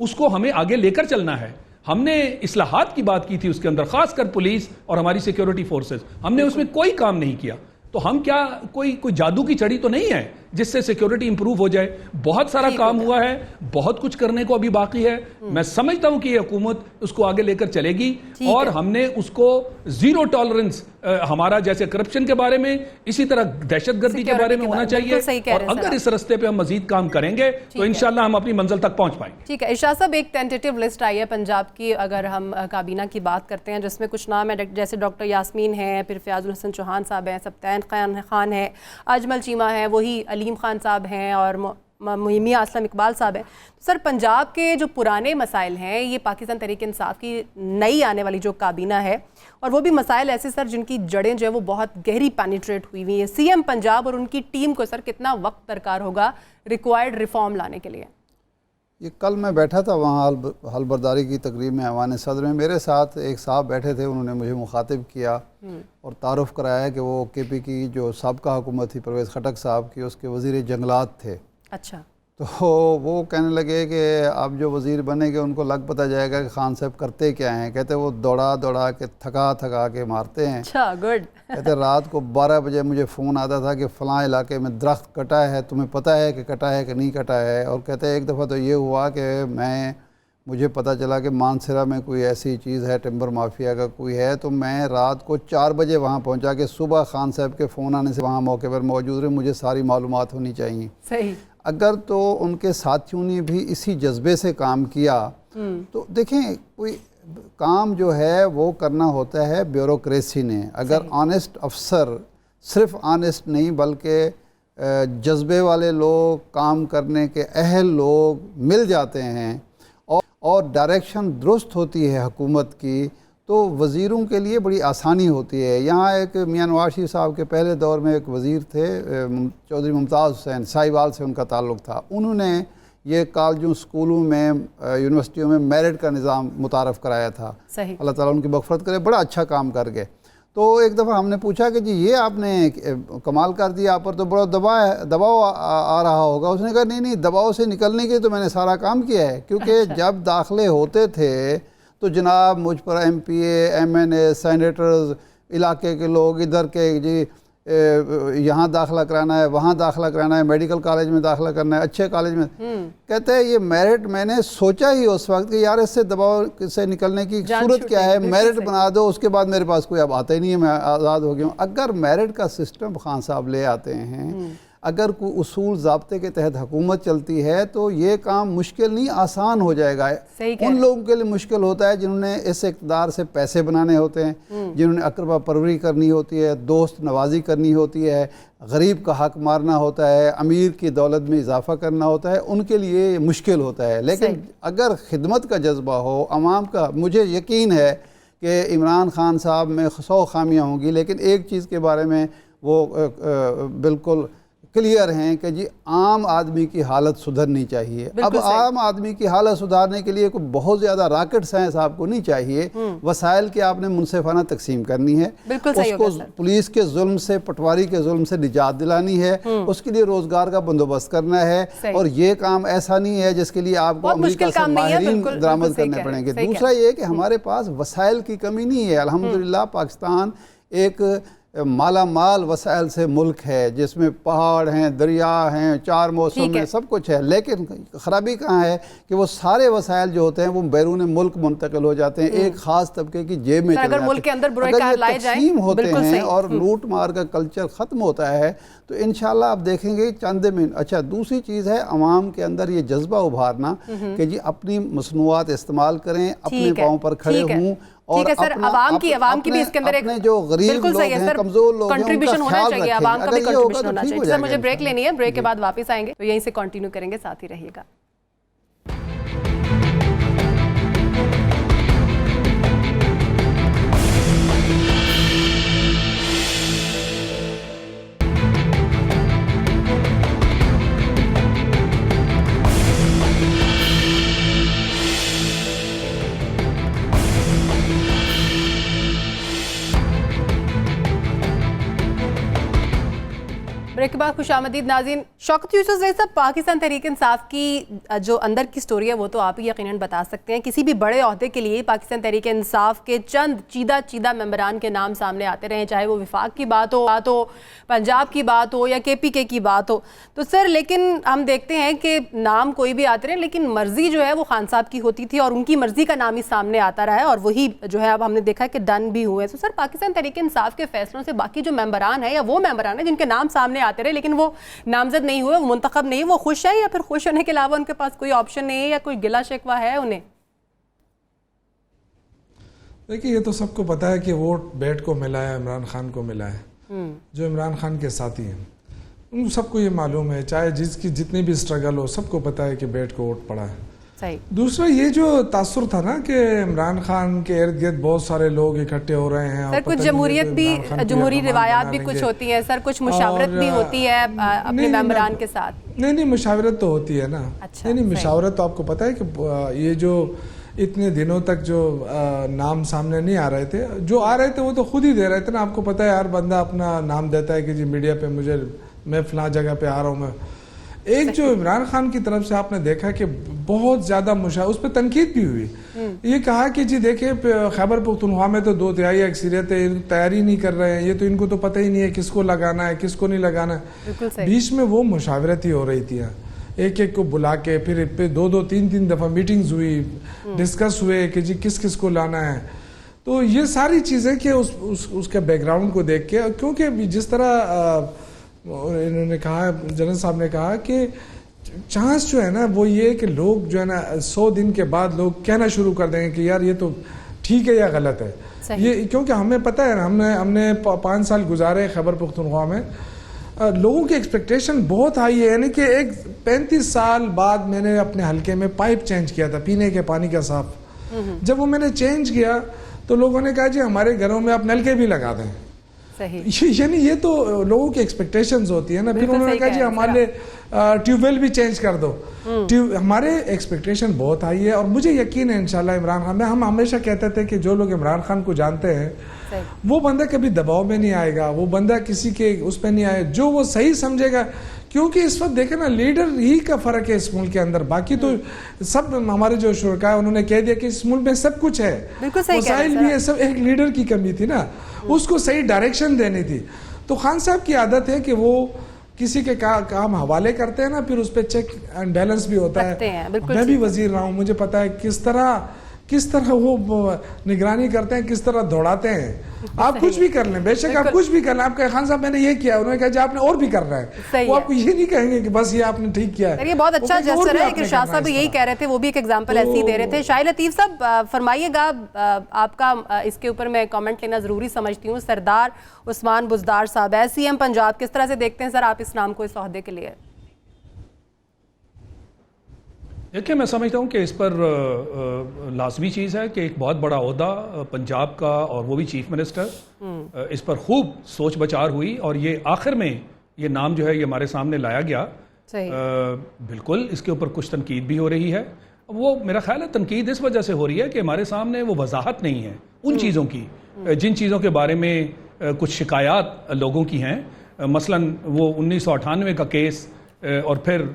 उसको हमें आगे लेकर चलना है। हमने इस्लाहात की बात की थी उसके अंदर, खासकर पुलिस और हमारी सिक्योरिटी फोर्सेस, हमने उसमें कोई काम नहीं किया। तो हम क्या कोई जादू की छड़ी तो नहीं है जिससे सिक्योरिटी इंप्रूव हो जाए। बहुत सारा काम हुआ है, बहुत कुछ करने को अभी बाकी है। मैं समझता हूं कि ये हुकूमत उसको आगे लेकर चलेगी और हमने उसको जीरो टॉलरेंस, हमारा जैसे करप्शन के बारे में, इसी तरह दहशतगर्दी के बारे में होना चाहिए। और अगर इस रास्ते पे हम मजीद काम करेंगे तो इंशाल्लाह हम अपनी मंजिल तक पहुंच पाएंगे। ठीक है इरशाद साहब, एक टेंटेटिव लिस्ट आई है पंजाब की, अगर हम काबीना की बात करते हैं, जिसमें कुछ नाम है जैसे डॉक्टर यास्मीन है, फिर फयाजुल हसन चौहान साहब हैं, सब्तैन खान है, अजमल चीमा है, वही अलीम खान साहब हैं और मियां असलम इकबाल साहब हैं। तो सर, पंजाब के जो पुराने मसाइल हैं, ये पाकिस्तान तहरीक इंसाफ की नई आने वाली जो काबीना है, और वो भी मसाइल ऐसे सर जिनकी जड़ें जो है वो बहुत गहरी पेनिट्रेट हुई हुई है। सीएम पंजाब और उनकी टीम को सर कितना वक्त दरकार होगा रिक्वायर्ड रिफॉर्म लाने के लिए? ये कल मैं बैठा था वहाँ हलबरदारी की तकरीब में ऐवान सदर में, मेरे साथ एक साहब बैठे थे, उन्होंने मुझे मुखातिब किया और तारुफ कराया कि वो केपी की जो साबका हुकूमत थी परवेज़ खटक साहब की, उसके वज़ीर जंगलात थे। अच्छा। तो वो कहने लगे कि आप जो वज़ीर बनेंगे उनको लग पता जाएगा कि खान साहब करते क्या हैं। कहते वो दौड़ा के थका के मारते हैं। अच्छा, गुड। कहते रात को 12 बजे मुझे फ़ोन आता था कि फ़लाँ इलाके में दरख्त कटा है, तुम्हें पता है कि कटा है कि नहीं कटा है। और कहते एक दफ़ा तो ये हुआ कि मुझे पता चला कि मानसरा में कोई ऐसी चीज़ है, टिम्बर माफिया का कोई है, तो मैं रात को 4 बजे वहाँ पहुँचा कि सुबह खान साहब के फ़ोन आने से वहाँ मौके पर मौजूद रहे, मुझे सारी मालूमात होनी चाहिए। सही। अगर तो उनके साथियों ने भी इसी जज्बे से काम किया तो देखें, कोई काम जो है वो करना होता है ब्यूरोक्रेसी ने। अगर ऑनेस्ट अफसर, सिर्फ ऑनेस्ट नहीं बल्कि جذبے والے لوگ، کام کرنے کے اہل لوگ مل جاتے ہیں اور ڈائریکشن درست ہوتی ہے حکومت کی، تو وزیروں کے لیے بڑی آسانی ہوتی ہے۔ یہاں ایک میاں نواز شریف صاحب کے پہلے دور میں ایک وزیر تھے چودھری ممتاز حسین، ساہیوال سے ان کا تعلق تھا، انہوں نے یہ کالجوں، اسکولوں میں، یونیورسٹیوں میں میرٹ کا نظام متعارف کرایا تھا۔ صحیح، اللہ تعالیٰ ان کی مغفرت کرے، بڑا اچھا کام کر گئے۔ تو ایک دفعہ ہم نے پوچھا کہ جی یہ آپ نے کمال کر دیا، آپ پر تو بڑا دباؤ آ رہا ہوگا۔ اس نے کہا نہیں، دباؤ سے نکلنے کے تو میں نے سارا کام کیا ہے، کیونکہ جب داخلے ہوتے تھے تو جناب مجھ پر ایم پی اے، ایم این اے، سینیٹرز، علاقے کے لوگ، ادھر کے جی یہاں داخلہ کرانا ہے، وہاں داخلہ کرانا ہے، میڈیکل کالج میں داخلہ کرنا ہے، اچھے کالج میں، کہتے ہیں یہ میرٹ میں نے سوچا ہی اس وقت کہ یار اس سے دباؤ سے نکلنے کی صورت کیا ہے، میرٹ بنا دو، اس کے بعد میرے پاس کوئی اب آتا ہی نہیں ہے، میں آزاد ہو گیا ہوں۔ اگر میرٹ کا سسٹم خان صاحب لے آتے ہیں، اگر کوئی اصول ضابطے کے تحت حکومت چلتی ہے تو یہ کام مشکل نہیں، آسان ہو جائے گا۔ ان لوگوں کے لیے مشکل ہوتا ہے جنہوں نے اس اقتدار سے پیسے بنانے ہوتے ہیں، جنہوں نے اقربا پروری کرنی ہوتی ہے، دوست نوازی کرنی ہوتی ہے، غریب کا حق مارنا ہوتا ہے، امیر کی دولت میں اضافہ کرنا ہوتا ہے، ان کے لیے یہ مشکل ہوتا ہے۔ لیکن اگر خدمت کا جذبہ ہو، عوام کا، مجھے یقین ہے کہ عمران خان صاحب میں 100 خامیاں ہوں گی، لیکن ایک چیز کے بارے میں وہ بالکل کلیئر ہیں کہ جی عام آدمی کی حالت سدھرنی چاہیے۔ اب عام آدمی کی حالت سدھارنے کے لیے کوئی بہت زیادہ راکٹ سائنس آپ کو نہیں چاہیے، وسائل کی آپ نے منصفانہ تقسیم کرنی ہے، اس کو پولیس کے ظلم سے، پٹواری کے ظلم سے نجات دلانی ہے، اس کے لیے روزگار کا بندوبست کرنا ہے، اور یہ کام ایسا نہیں ہے جس کے لیے آپ کو امریکہ سے ماہرین درآمد کرنے پڑیں گے۔ دوسرا یہ کہ ہمارے پاس وسائل کی کمی نہیں ہے، الحمدللہ پاکستان ایک مالا مال وسائل سے ملک ہے، جس میں پہاڑ ہیں، دریا ہیں، 4 موسم میں سب کچھ ہے، لیکن خرابی کہاں ہے کہ وہ سارے وسائل جو ہوتے ہیں وہ بیرون ملک منتقل ہو جاتے ہیں، ایک خاص طبقے کی جیب میں چلے جاتے ہیں۔ اگر ملک کے اندر برائے کار لائے جائیں، تقسیم ہوتے ہیں اور لوٹ مار کا کلچر ختم ہوتا ہے تو انشاءاللہ آپ دیکھیں گے چند میں۔ اچھا، دوسری چیز ہے عوام کے اندر یہ جذبہ ابھارنا کہ جی اپنی مصنوعات استعمال کریں، اپنے پاؤں پر کھڑے ہوں، اور عوام کی بھی اس کے اندر ایک جو غریب لوگ ہیں، کمزور لوگ ہیں، کنٹریبیوشن ہونا چاہیے، عوام کا بھی کنٹریبیوشن ہونا چاہیے۔ سر مجھے بریک لینی ہے، بریک کے بعد واپس آئیں گے تو یہیں سے کنٹینیو کریں گے، ساتھ ہی رہیے گا۔ بریک کے بعد خوش آمدید ناظرین۔ شوکت یوسف زئی صاحب، پاکستان تحریک انصاف کی جو اندر کی سٹوری ہے وہ تو آپ ہی یقیناً بتا سکتے ہیں۔ کسی بھی بڑے عہدے کے لیے پاکستان تحریک انصاف کے چند چیدہ ممبران کے نام سامنے آتے رہے، چاہے وہ وفاق کی بات ہو، پنجاب کی بات ہو یا KPK کی بات ہو، تو سر لیکن ہم دیکھتے ہیں کہ نام کوئی بھی آتے رہے، لیکن مرضی جو ہے وہ خان صاحب کی ہوتی تھی اور ان کی مرضی کا نام ہی سامنے آتا رہا ہے، اور وہی جو ہے اب ہم نے دیکھا کہ ڈن بھی ہوئے۔ تو سر پاکستان تحریک انصاف کے فیصلوں سے باقی جو ممبران ہیں یا وہ ممبران ہیں جن کے نام سامنے آتے رہے لیکن وہ نامزد نہیں ہوئے، وہ منتخب نہیں، وہ خوش ہیں یا پھر خوش ہونے کے علاوہ ان کے پاس کوئی آپشن نہیں ہے یا کوئی گلہ شکوہ ہے انہیں؟ دیکھیں، یہ تو سب کو پتا ہے کہ ووٹ بیٹ کو ملا ہے، عمران خان کو ملا ہے، جو عمران خان کے ساتھی ہیں ان سب کو یہ معلوم ہے، چاہے جس کی جتنی بھی اسٹرگل ہو، سب کو پتا ہے کہ بیٹ کو ووٹ پڑا ہے۔ دوسرا یہ جو تاثر تھا نا کہ عمران خان کے ارد گرد بہت سارے لوگ اکٹھے ہو رہے ہیں، سر کچھ جمہوریت بھی، جمہوری روایات بھی کچھ ہوتی ہیں سر، کچھ مشاورت بھی ہوتی ہے اپنے ممبران کے ساتھ۔ نہیں، مشاورت تو ہوتی ہے نا، نہیں مشاورت تو آپ کو پتا ہے کہ یہ جو اتنے دنوں تک جو نام سامنے نہیں آ رہے تھے، جو آ رہے تھے وہ تو خود ہی دے رہے تھے نا۔ آپ کو پتا ہے ہر بندہ اپنا نام دیتا ہے کہ جی میڈیا پہ میں فلاں جگہ پہ آ رہا ہوں میں۔ ایک جو عمران خان کی طرف سے آپ نے دیکھا کہ بہت زیادہ اس پہ تنقید بھی ہوئی، یہ کہا کہ جی دیکھیں خیبر پختونخوا میں تو 2/3 اکثریت ہے، تیاری نہیں کر رہے ہیں، یہ تو ان کو تو پتہ ہی نہیں ہے کس کو لگانا ہے کس کو نہیں لگانا ہے۔ بیچ میں وہ مشاورت ہی ہو رہی تھی، ایک کو بلا کے پھر 2-3 دفعہ میٹنگز ہوئی، ڈسکس ہوئے کہ جی کس کو لانا ہے۔ تو یہ ساری چیزیں کہ اس کے بیک گراؤنڈ کو دیکھ کے، کیونکہ جس طرح انہوں نے کہا، جنرل صاحب نے کہا کہ چانس جو ہے نا وہ یہ کہ لوگ جو ہے نا 100 دن کے بعد لوگ کہنا شروع کر دیں گے کہ یار یہ تو ٹھیک ہے یا غلط ہے، یہ کیونکہ ہمیں پتہ ہے نا، ہم نے 5 سال گزارے خیبر پختونخوا میں، लोगों की एक्सपेक्टेशन बहुत हाई है, यानी कि एक 35 साल बाद मैंने अपने हलके में पाइप चेंज किया था पीने के पानी का साफ। जब वो मैंने चेंज किया तो लोगों ने कहा जी हमारे घरों में आप नलके भी लगा दें। यानी ये तो लोगों की एक्सपेक्टेशंस होती है ना। फिर उन्होंने कहा जी हमारे ट्यूबवेल भी चेंज कर दो। हमारे एक्सपेक्टेशन बहुत हाई है और मुझे यकीन है इंशाल्लाह इमरान खान, हम हमेशा कहते थे कि जो लोग इमरान खान को जानते हैं वो बंदा कभी दबाव में नहीं आएगा, वो बंदा किसी के उस पर नहीं आए, जो वो सही समझेगा। क्योंकि इस वक्त देखे ना लीडर ही का फर्क है इस मुल्क के अंदर, बाकी तो सब हमारे जो शुरका है उन्होंने कह दिया कि इस मुल्क में सब कुछ है, वसाइल भी है, सब एक लीडर की कमी थी ना, उसको सही डायरेक्शन देनी थी। तो खान साहब की आदत है कि वो किसी के काम हवाले करते हैं ना, फिर उस पर चेक एंड बैलेंस भी होता है। मैं भी वजीर रहा हूँ, मुझे पता है किस तरह वो निगरानी करते हैं, किस तरह दौड़ाते हैं। आप कुछ भी कर लें, बेशक आप कुछ भी कर लें, आप कहें खान साहब मैंने ये किया, उन्होंने कहा जी आपने और भी करना है, वो आपको ये नहीं कहेंगे कि बस ये आपने ठीक किया है। ये बहुत अच्छा जेस्चर है कि शाह साहब यही कह रहे थे, वो भी एक एग्जांपल ऐसे ही दे रहे थे। शाहिद लतीफ़ साहब फरमाइएगा, आपका इसके ऊपर मैं कमेंट लेना ज़रूरी समझती हूँ। सरदार उस्मान बुज़दार साहब है सीएम पंजाब, किस तरह से देखते हैं सर आप इस नाम को इस ओहदे के लिए? देखिए, मैं समझता हूँ कि इस पर लाजमी चीज़ है कि एक बहुत बड़ा ओहदा पंजाब का, और वो भी चीफ मिनिस्टर, इस पर खूब सोच बचार हुई और ये आखिर में ये नाम जो है ये हमारे सामने लाया गया। बिल्कुल इसके ऊपर कुछ तनकीद भी हो रही है। वो मेरा ख्याल है तनकीद इस वजह से हो रही है कि हमारे सामने वो वजाहत नहीं है उन चीज़ों की जिन चीज़ों के बारे में कुछ शिकायत लोगों की हैं। मसलन वो 1998 का केस और फिर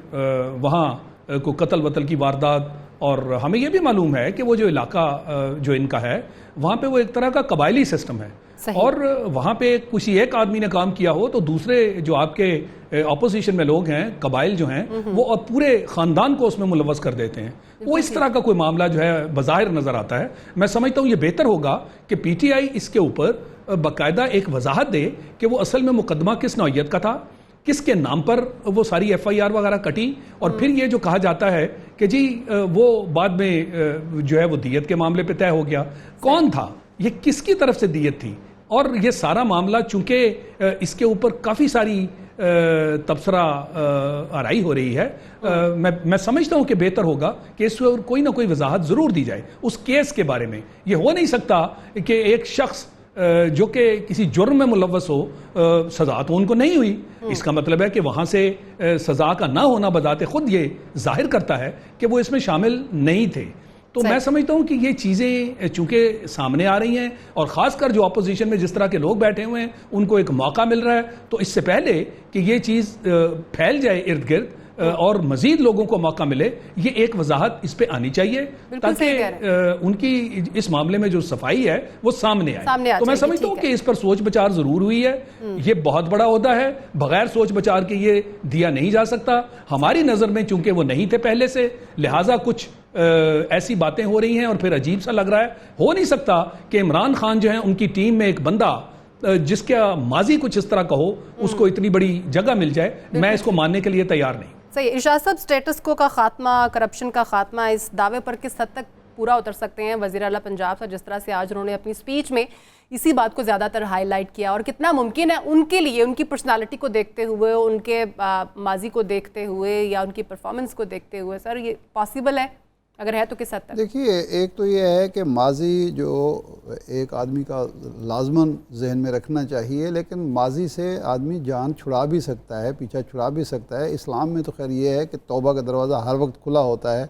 वहाँ को कत्ल वतल की वारदात, और हमें यह भी मालूम है कि वो जो इलाका जो इनका है वहाँ पे वो एक तरह का कबायली सिस्टम है, और वहाँ पे किसी एक आदमी ने काम किया हो तो दूसरे जो आपके ऑपोजिशन में लोग हैं, कबाइल जो हैं, वो पूरे ख़ानदान को उसमें मुलव्वस कर देते हैं। वो इस तरह का कोई मामला जो है बज़ाहिर नज़र आता है। मैं समझता हूँ ये बेहतर होगा कि पीटीआई इसके ऊपर बाकायदा एक वजाहत दे कि वो असल में मुकदमा किस नौइयत का था, किसके नाम पर वो सारी एफआईआर वगैरह कटी, और फिर ये जो कहा जाता है कि जी वो बाद में जो है वो दियत के मामले पे तय हो गया, कौन था, ये किसकी तरफ से दियत थी, और ये सारा मामला चूंकि इसके ऊपर काफ़ी सारी तबसरा आराई हो रही है, मैं समझता हूँ कि बेहतर होगा कि इस पर कोई ना कोई वजाहत ज़रूर दी जाए उस केस के बारे में। ये हो नहीं सकता कि एक शख्स जो कि किसी जुर्म में मुलव्वस हो, सज़ा तो उनको नहीं हुई, इसका मतलब है कि वहाँ से सज़ा का ना होना बजाते खुद ये जाहिर करता है कि वो इसमें शामिल नहीं थे। तो मैं समझता हूँ कि ये चीज़ें चूँकि सामने आ रही हैं, और ख़ासकर जो अपोजिशन में जिस तरह के लोग बैठे हुए हैं उनको एक मौका मिल रहा है, तो इससे पहले कि ये चीज़ फैल जाए इर्द गिर्द और मजीद लोगों को मौका मिले, ये एक वजाहत इस पे आनी चाहिए ताकि उनकी इस मामले में जो सफाई है वो सामने आए। तो मैं समझता हूँ कि इस पर सोच विचार जरूर हुई है। ये बहुत बड़ा ओहदा है, बगैर सोच विचार के ये दिया नहीं जा सकता। हमारी नज़र में चूंकि वो नहीं थे पहले से, लिहाजा कुछ ऐसी बातें हो रही हैं और फिर अजीब सा लग रहा है। हो नहीं सकता कि इमरान खान जो है उनकी टीम में एक बंदा जिसका माजी कुछ इस तरह का हो, उसको इतनी बड़ी जगह मिल जाए। मैं इसको मानने के लिए तैयार नहीं। सही। इरशाद साहब, स्टेटस को का खात्मा, करप्शन का खात्मा, इस दावे पर किस हद तक पूरा उतर सकते हैं वज़ीर आला पंजाब साहब, जिस तरह से आज उन्होंने अपनी स्पीच में इसी बात को ज़्यादातर हाईलाइट किया, और कितना मुमकिन है उनके लिए, उनकी पर्सनालिटी को देखते हुए, उनके माजी को देखते हुए या उनकी परफॉर्मेंस को देखते हुए, सर ये पॉसिबल है? अगर है तो किस हद तक? देखिए, एक तो ये है कि माजी जो एक आदमी का लाजमन जहन में रखना चाहिए, लेकिन माजी से आदमी जान छुड़ा भी सकता है, पीछा छुड़ा भी सकता है। इस्लाम में तो खैर ये है कि तौबा का दरवाज़ा हर वक्त खुला होता है,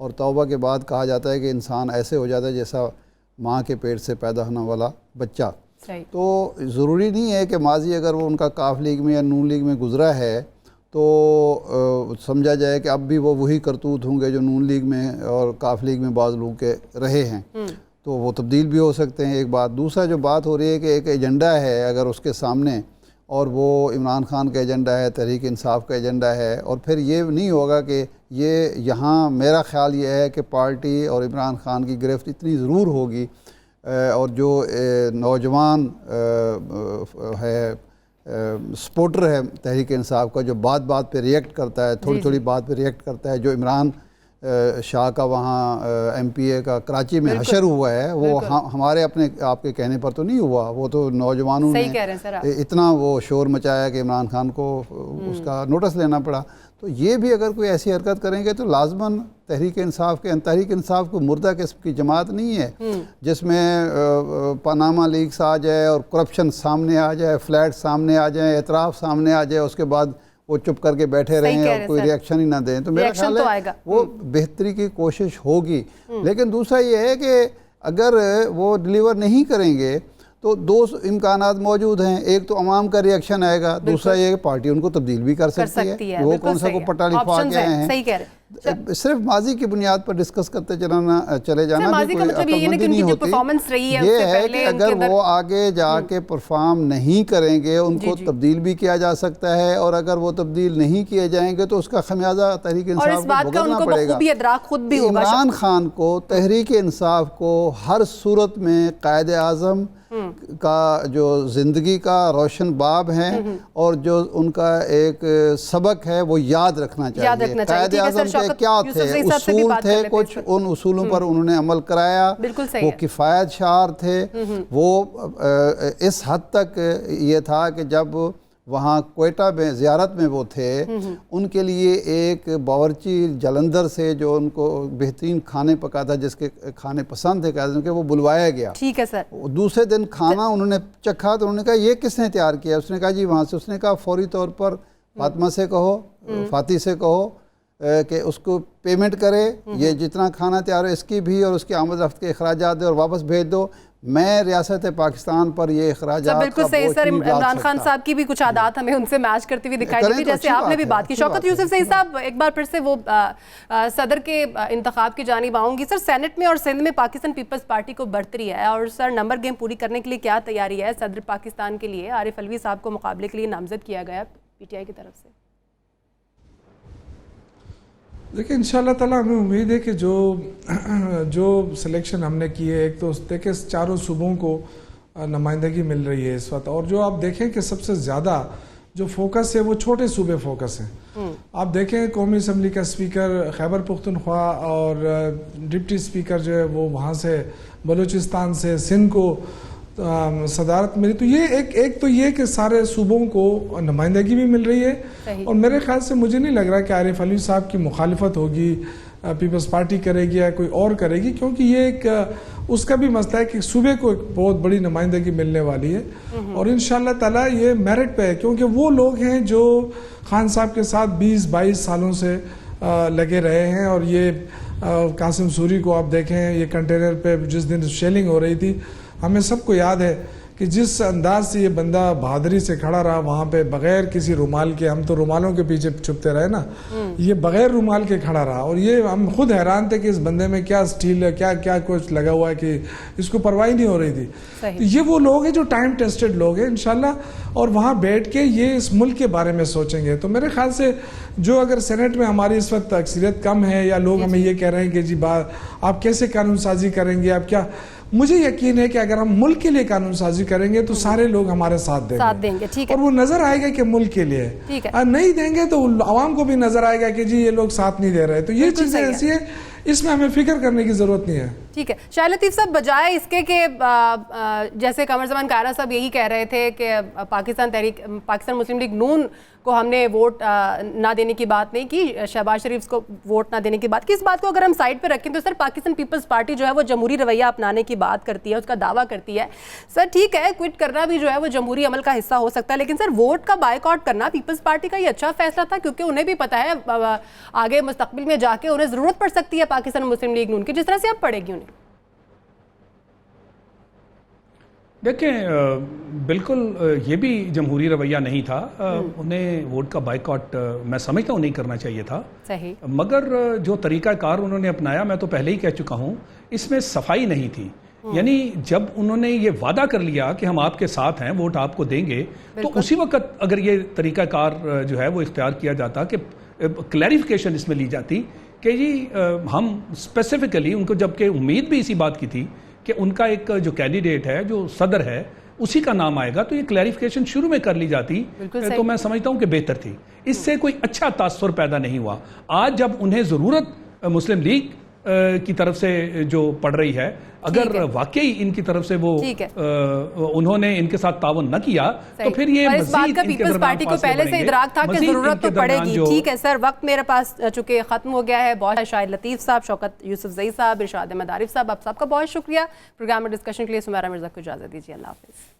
और तौबा के बाद कहा जाता है कि इंसान ऐसे हो जाता है जैसा माँ के पेट से पैदा होने वाला बच्चा। तो ज़रूरी नहीं है कि माजी अगर वो उनका काफ लीग में या नून लीग में गुजरा है तो समझा जाए कि अब भी वो वही करतूत होंगे जो नून लीग में और काफ लीग में बाज़ लोग के रहे हैं। तो वो तब्दील भी हो सकते हैं, एक बात। दूसरा जो बात हो रही है कि एक एजेंडा है अगर उसके सामने, और वो इमरान खान का एजेंडा है, तहरीक इंसाफ का एजेंडा है, और फिर ये नहीं होगा कि ये यहाँ मेरा ख्याल ये है कि पार्टी और इमरान खान की गिरफ्त इतनी ज़रूर होगी, और जो नौजवान है सपोर्टर है तहरीक इंसाफ का, जो बात बात पे रिएक्ट करता है, थोड़ी थोड़ी बात पे रिएक्ट करता है, जो इमरान شاہ کا وہاں MPA کا کراچی میں حشر ہوا ہے، وہ ہمارے اپنے آپ کے کہنے پر تو نہیں ہوا، وہ تو نوجوانوں نے اتنا وہ شور مچایا کہ عمران خان کو اس کا نوٹس لینا پڑا۔ تو یہ بھی اگر کوئی ایسی حرکت کریں گے تو لازماً تحریک انصاف کو مردہ قسم کی جماعت نہیں ہے جس میں پاناما لیکس آ جائے اور کرپشن سامنے آ جائے، فلیٹ سامنے آ جائیں، اعتراف سامنے آ جائے، اس کے بعد وہ چپ کر کے بیٹھے رہیں اور کوئی ریاکشن ہی نہ دیں۔ تو میرا خیال ہے وہ بہتری کی کوشش ہوگی، لیکن دوسرا یہ ہے کہ اگر وہ ڈیلیور نہیں کریں گے تو دو امکانات موجود ہیں، ایک تو عوام کا ریاکشن آئے گا، دوسرا یہ کہ پارٹی ان کو تبدیل بھی کر سکتی ہے۔ وہ کون سا کو پٹا لکھوا کے آئے ہیں، صرف ماضی کی بنیاد پر ڈسکس کرتے چلے جانا بھی کوئی عقل مندی نہیں ہوتی۔ یہ ہے کہ اگر وہ آگے جا کے پرفارم نہیں کریں گے ان کو تبدیل بھی کیا جا سکتا ہے، اور اگر وہ تبدیل نہیں کیے جائیں گے تو اس کا خمیازہ تحریک انصاف کو بھگتنا پڑے گا۔ عمران خان کو، تحریک انصاف کو ہر صورت میں قائد اعظم کا جو زندگی کا روشن باب ہیں اور جو ان کا ایک سبق ہے وہ یاد رکھنا چاہیے۔ قائد اعظم کے کیا تھے؟ اصول تھے، کچھ ان اصولوں پر انہوں نے عمل کرایا، وہ کفایت شعار تھے۔ وہ اس حد تک یہ تھا کہ جب وہاں کوئٹہ میں زیارت میں وہ تھے، ان کے لیے ایک باورچی جلندر سے جو ان کو بہترین کھانے پکاتا، جس کے کھانے پسند تھے قائد اعظم کے، وہ بلوایا گیا۔ ٹھیک ہے سر۔ دوسرے دن کھانا انہوں نے چکھا تو انہوں نے کہا یہ کس نے تیار کیا؟ اس نے کہا جی وہاں سے۔ اس نے کہا فوری طور پر فاطمہ سے کہو، فاتح سے کہو کہ اس کو پیمنٹ کرے، یہ جتنا کھانا تیار ہے اس کی بھی اور اس کی آمد رفت کے اخراجات دے اور واپس بھیج دو، میں ریاست پاکستان پر یہ اخراجات بالکل صحیح سر۔ عمران خان صاحب کی بھی کچھ عادات ہمیں ان سے میچ کرتی ہوئی دکھائی دیتی، جیسے آپ نے بھی بات کی۔ شوکت یوسف صحیح صاحب، ایک بار پھر سے وہ صدر کے انتخاب کی جانب آؤں گی۔ سر سینٹ میں اور سندھ میں پاکستان پیپلز پارٹی کو برتری ہے، اور سر نمبر گیم پوری کرنے کے لیے کیا تیاری ہے صدر پاکستان کے لیے؟ عارف علوی صاحب کو مقابلے کے لیے نامزد کیا گیا PTI کی طرف سے۔ دیکھیں انشاءاللہ تعالیٰ ہمیں امید ہے کہ جو سلیکشن ہم نے کی ہے، ایک تو دیکھیں چاروں صوبوں کو نمائندگی مل رہی ہے اس وقت، اور جو آپ دیکھیں کہ سب سے زیادہ جو فوکس ہے وہ چھوٹے صوبے فوکس ہیں۔ آپ دیکھیں قومی اسمبلی کا اسپیکر خیبر پختونخوا اور ڈپٹی اسپیکر جو ہے وہ وہاں سے بلوچستان سے، سندھ کو صدارت ملی، تو یہ ایک تو یہ کہ سارے صوبوں کو نمائندگی بھی مل رہی ہے، اور میرے خیال سے مجھے نہیں لگ رہا کہ عارف علوی صاحب کی مخالفت ہوگی، پیپلز پارٹی کرے گی یا کوئی اور کرے گی، کیونکہ یہ ایک اس کا بھی مسئلہ ہے کہ صوبے کو ایک بہت بڑی نمائندگی ملنے والی ہے، اور انشاءاللہ تعالیٰ یہ میرٹ پہ ہے، کیونکہ وہ لوگ ہیں جو خان صاحب کے ساتھ 20-22 سالوں سے لگے رہے ہیں، اور یہ قاسم سوری کو آپ دیکھیں، یہ کنٹینر پہ جس دن شیلنگ ہو رہی تھی، ہمیں سب کو یاد ہے کہ جس انداز سے یہ بندہ بہادری سے کھڑا رہا وہاں پہ بغیر کسی رومال کے، ہم تو رومالوں کے پیچھے چھپتے رہے نا، یہ بغیر رومال کے کھڑا رہا، اور یہ ہم خود حیران تھے کہ اس بندے میں کیا سٹیل ہے، کیا کچھ لگا ہوا ہے کہ اس کو پرواہ نہیں ہو رہی تھی۔ تو یہ وہ لوگ ہیں جو ٹائم ٹیسٹڈ لوگ ہیں انشاءاللہ، اور وہاں بیٹھ کے یہ اس ملک کے بارے میں سوچیں گے۔ تو میرے خیال سے جو اگر سینٹ میں ہماری اس وقت اکثریت کم ہے، یا لوگ ہمیں یہ کہہ رہے ہیں کہ جی آپ کیسے قانون سازی کریں گے، آپ کیا، مجھے یقین ہے کہ اگر ہم ملک کے لیے قانون سازی کریں گے تو سارے لوگ ہمارے ساتھ دیں گے، اور وہ نظر آئے گا کہ ملک کے لیے نہیں دیں گے تو عوام کو بھی نظر آئے گا کہ جی یہ لوگ ساتھ نہیں دے رہے۔ تو یہ چیزیں ایسی ہیں، اس میں ہمیں فکر کرنے کی ضرورت نہیں ہے۔ ٹھیک ہے شاہ لطیف صاحب، بجائے اس کے کہ جیسے قمر زمان کائرہ صاحب یہی کہہ رہے تھے کہ پاکستان مسلم لیگ نون کو ہم نے ووٹ نہ دینے کی بات نہیں کی، شہباز شریف کو ووٹ نہ دینے کی بات کی، اس بات کو اگر ہم سائڈ پہ رکھیں تو سر پاکستان پیپلز پارٹی جو ہے وہ جمہوری رویہ اپنانے کی بات کرتی ہے، اس کا دعویٰ کرتی ہے۔ سر ٹھیک ہے کوئٹ کرنا بھی جو ہے وہ جمہوری عمل کا حصہ ہو سکتا ہے، لیکن سر ووٹ کا بائیکاٹ کرنا پیپلز پارٹی کا یہ اچھا فیصلہ تھا، کیونکہ انہیں بھی پتہ ہے آگے مستقبل میں جا کے انہیں ضرورت پڑ سکتی ہے پاکستان مسلم لیگ نون کی، جس طرح سے اب پڑے گی انہیں۔ دیکھیں بالکل یہ بھی جمہوری رویہ نہیں تھا، انہیں ووٹ کا بائیکاٹ میں سمجھتا ہوں نہیں کرنا چاہیے تھا، مگر جو طریقہ کار انہوں نے اپنایا میں تو پہلے ہی کہہ چکا ہوں، اس میں صفائی نہیں تھی۔ یعنی جب انہوں نے یہ وعدہ کر لیا کہ ہم آپ کے ساتھ ہیں، ووٹ آپ کو دیں گے، تو اسی وقت اگر یہ طریقہ کار جو ہے وہ اختیار کیا جاتا کہ کلیریفیکیشن اس میں لی جاتی کہ جی ہم اسپیسیفکلی ان کو، جبکہ امید بھی اسی بات کی تھی کہ ان کا ایک جو کینڈیڈیٹ ہے جو صدر ہے اسی کا نام آئے گا، تو یہ کلیریفیکیشن شروع میں کر لی جاتی تو میں سمجھتا ہوں کہ بہتر تھی۔ اس سے کوئی اچھا تاثر پیدا نہیں ہوا۔ آج جب انہیں ضرورت مسلم لیگ کی طرف سے جو پڑ رہی ہے، اگر واقعی ان کی طرف سے وہ انہوں نے ان کے ساتھ تعاون نہ کیا تو پھر یہ اس بات کا پیپلز پارٹی کو پہلے سے ادراک تھا کہ ضرورت تو پڑے گی. ٹھیک ہے سر، وقت میرے پاس چونکہ ختم ہو گیا ہے. بہت شاہد لطیف صاحب، شوکت یوسف زئی صاحب، ارشاد احمد عارف صاحب، آپ سب کا بہت شکریہ. پروگرام میں ڈسکشن کے لیے سمیرہ مرزا کو اجازت دیجیے. اللہ حافظ.